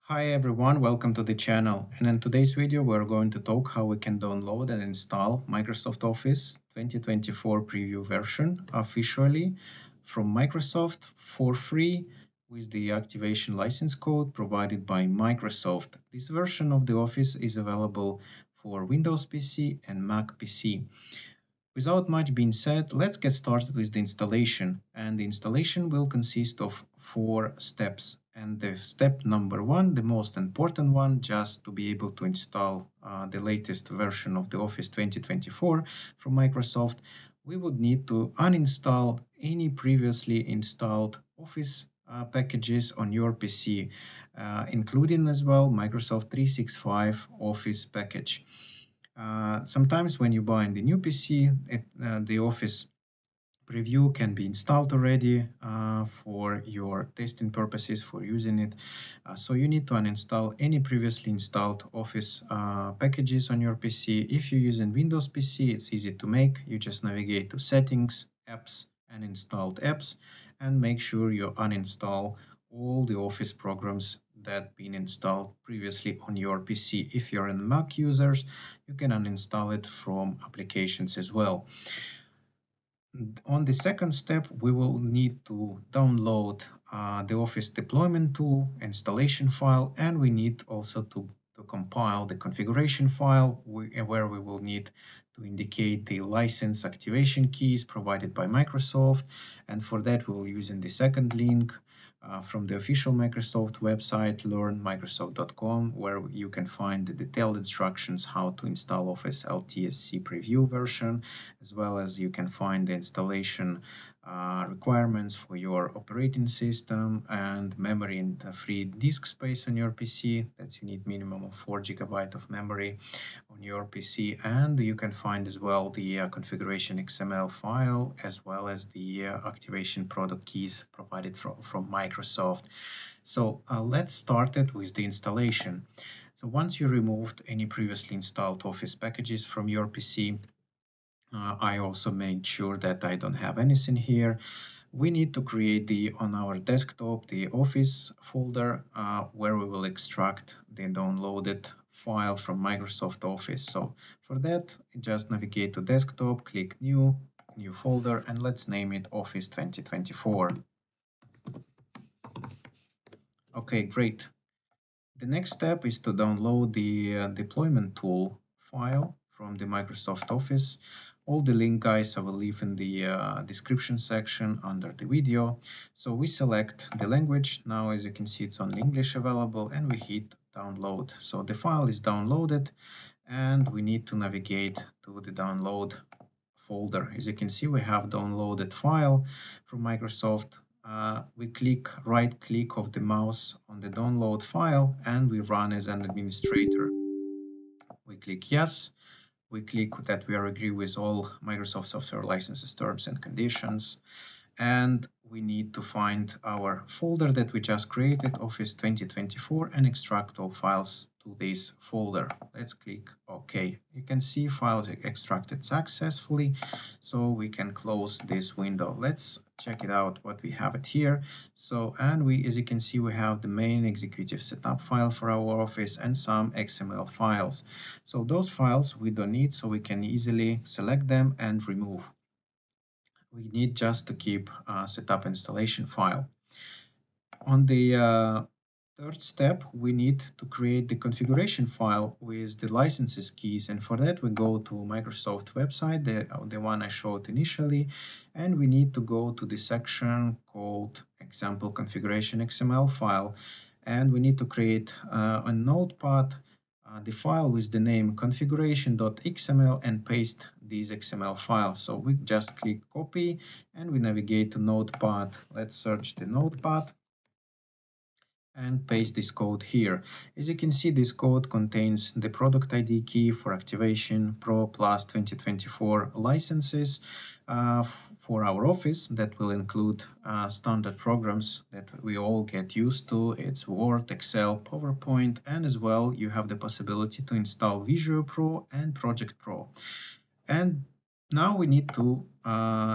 Hi everyone, welcome to the channel. And in today's video, we're going to talk how we can download and install Microsoft Office 2024 preview version officially from Microsoft for free with the activation license code provided by Microsoft. This version of the Office is available for Windows PC and Mac PC. Without much being said, let's get started with the installation. And the installation will consist of 4 steps. And the step number 1, the most important one, just to be able to install the latest version of the Office 2024 from Microsoft, we would need to uninstall any previously installed Office packages on your PC, including as well Microsoft 365 Office package. Sometimes when you buy the new PC, the Office preview can be installed already for your testing purposes, for using it. So you need to uninstall any previously installed Office packages on your PC. If you're using Windows PC, it's easy to make. You just navigate to Settings, Apps, and Installed Apps, and make sure you uninstall all the Office programs that been installed previously on your PC. If you're a Mac users, you can uninstall it from applications as well. On the second step, we will need to download the Office deployment tool, installation file, and we need also to compile the configuration file where we will need to indicate the license activation keys provided by Microsoft. And for that, we will use the second link from the official Microsoft website, learnmicrosoft.com, where you can find the detailed instructions how to install Office LTSC preview version, as well as you can find the installation requirements for your operating system and memory and free disk space on your PC. That you need minimum of 4 GB of memory on your PC, and you can find as well the configuration XML file, as well as the activation product keys provided from Microsoft. So let's start it with the installation. So once you removed any previously installed Office packages from your PC, I also made sure that I don't have anything here. We need to create on our desktop the Office folder where we will extract the downloaded file from Microsoft Office. So for that, just navigate to desktop, click new folder, and let's name it Office 2024. Okay, great. The next step is to download the deployment tool file from the Microsoft Office. All the link, guys, I will leave in the description section under the video. So we select the language. Now, as you can see, it's only English available, and we hit download. So the file is downloaded, and we need to navigate to the download folder. As you can see, we have downloaded file from Microsoft. We right click of the mouse on the download file, and we run as an administrator. We click yes. We click that we are agree with all Microsoft software licenses, terms and conditions. And we need to find our folder that we just created, Office 2024, and extract all files to this folder. Let's click OK. You can see files extracted successfully, so we can close this window. Let's check it out what we have it here. So, and as you can see, we have the main executive setup file for our Office and some XML files. So those files we don't need, so we can easily select them and remove. We need just to keep setup installation file. On the third step, we need to create the configuration file with the licenses keys, and for that we go to Microsoft website, the one I showed initially, and we need to go to the section called example configuration XML file, and we need to create a notepad the file with the name configuration.xml and paste these XML files. So we just click copy and we navigate to Notepad. Let's search the Notepad and paste this code here. As you can see, this code contains the product ID key for Activation Pro Plus 2024 licenses for our Office. That will include standard programs that we all get used to. It's Word, Excel, PowerPoint, and as well you have the possibility to install Visio Pro and Project Pro. And now we need to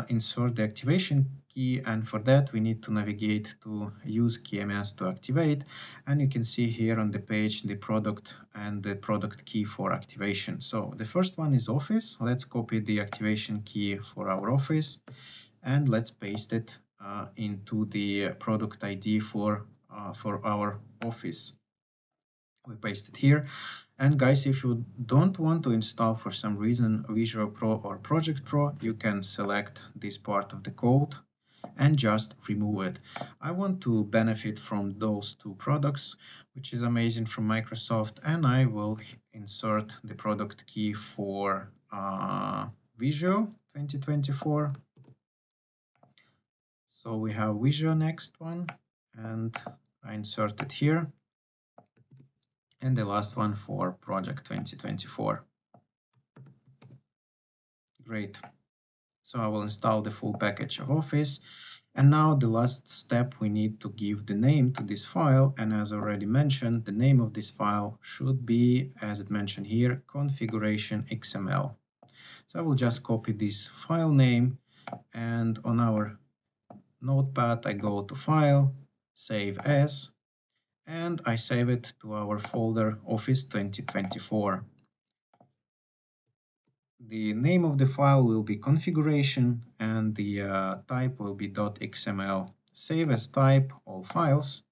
insert the activation key, and for that we need to navigate to use KMS to activate, and you can see here on the page the product and the product key for activation. So the first one is Office. Let's copy the activation key for our Office and let's paste it into the product ID for our Office. We paste it here. And guys, if you don't want to install for some reason Visual Pro or Project Pro, you can select this part of the code and just remove it. I want to benefit from those two products, which is amazing from Microsoft, and I will insert the product key for Visio 2024. So we have Visio next one, and I insert it here. And the last one for Project 2024. Great. So I will install the full package of Office. And now the last step, we need to give the name to this file. And as already mentioned, the name of this file should be, as it mentioned here, configuration XML. So I will just copy this file name, and on our notepad, I go to File, Save As, and I save it to our folder Office 2024. The name of the file will be configuration, and the type will be .xml. Save as type all files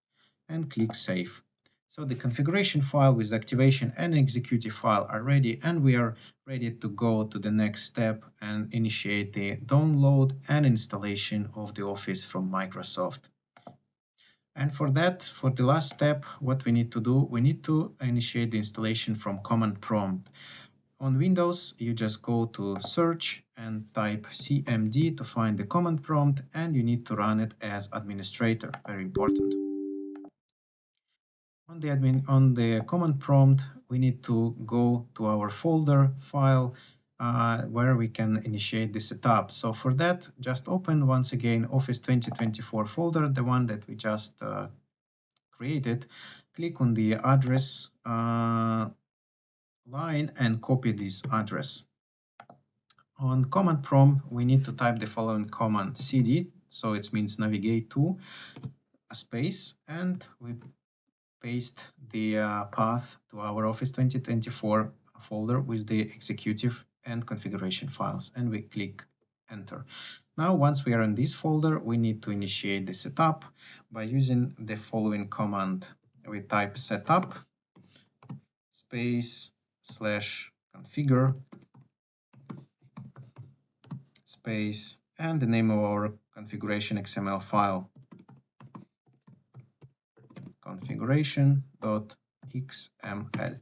and click Save. So the configuration file with activation and executive file are ready, and we are ready to go to the next step and initiate the download and installation of the Office from Microsoft. And for that, for the last step, what we need to do, we need to initiate the installation from command prompt. On Windows, you just go to search and type CMD to find the command prompt, and you need to run it as administrator. Very important. On the command prompt, we need to go to our folder file where we can initiate the setup. So for that, just open once again Office 2024 folder, the one that we just created. Click on the address line and copy this address. On command prompt, we need to type the following command: cd, so it means navigate to, a space, and we paste the path to our Office 2024 folder with the executive and configuration files, and we click enter. Now, once we are in this folder, we need to initiate the setup by using the following command. We type setup space /configure space and the name of our configuration XML file, configuration.xml.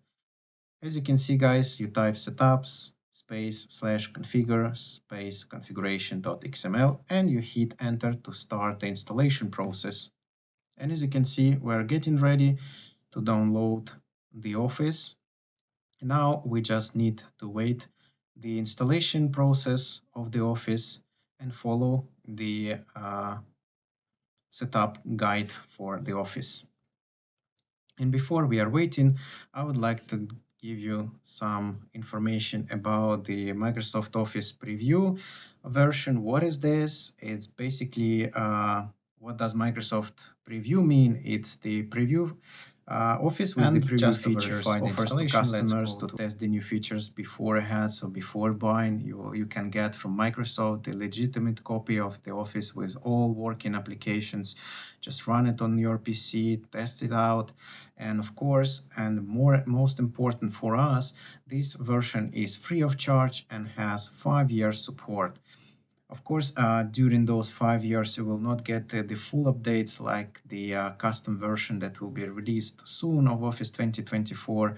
As you can see, guys, you type setups space /configure space configuration.xml and you hit enter to start the installation process. And as you can see, we're getting ready to download the Office. Now we just need to wait the installation process of the Office and follow the setup guide for the Office. And before we are waiting, I would like to give you some information about the Microsoft Office preview version. What is this? It's basically what does Microsoft preview mean? It's the preview Office with the preview features offers to customers to test the new features before ahead. So before buying, you can get from Microsoft a legitimate copy of the Office with all working applications. Just run it on your PC, test it out, and of course, and most important for us, this version is free of charge and has 5 years support. Of course, during those 5 years, you will not get the full updates like the custom version that will be released soon of Office 2024,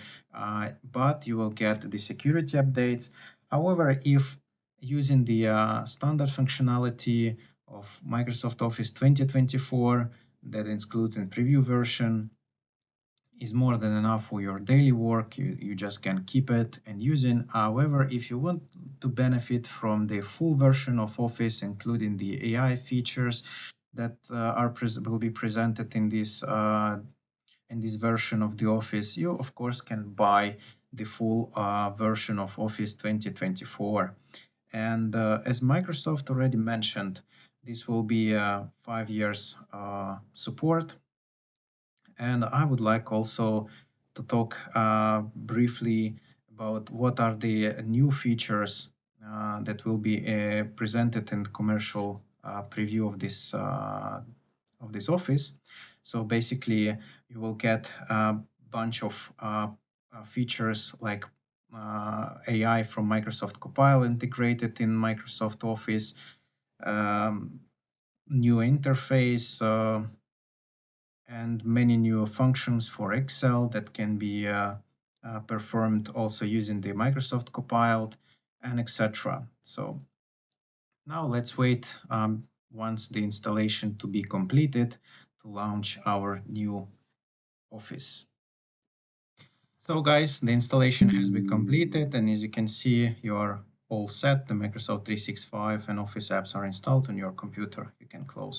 but you will get the security updates. However, if using the standard functionality of Microsoft Office 2024 that includes a preview version, is more than enough for your daily work, you just can keep it and use it. However, if you want to benefit from the full version of Office, including the AI features that will be presented in this version of the Office, you of course can buy the full version of Office 2024. And as Microsoft already mentioned, This will be 5 years support. And I would like also to talk briefly about what are the new features that will be presented in commercial preview of this office. So basically, you will get a bunch of features like AI from Microsoft Copilot integrated in Microsoft Office, new interface, and many new functions for Excel that can be performed also using the Microsoft Copilot, and etc. So now let's wait once the installation to be completed to launch our new Office. So guys, the installation has been completed, and as you can see, you are all set. The Microsoft 365 and Office apps are installed on your computer. You can close.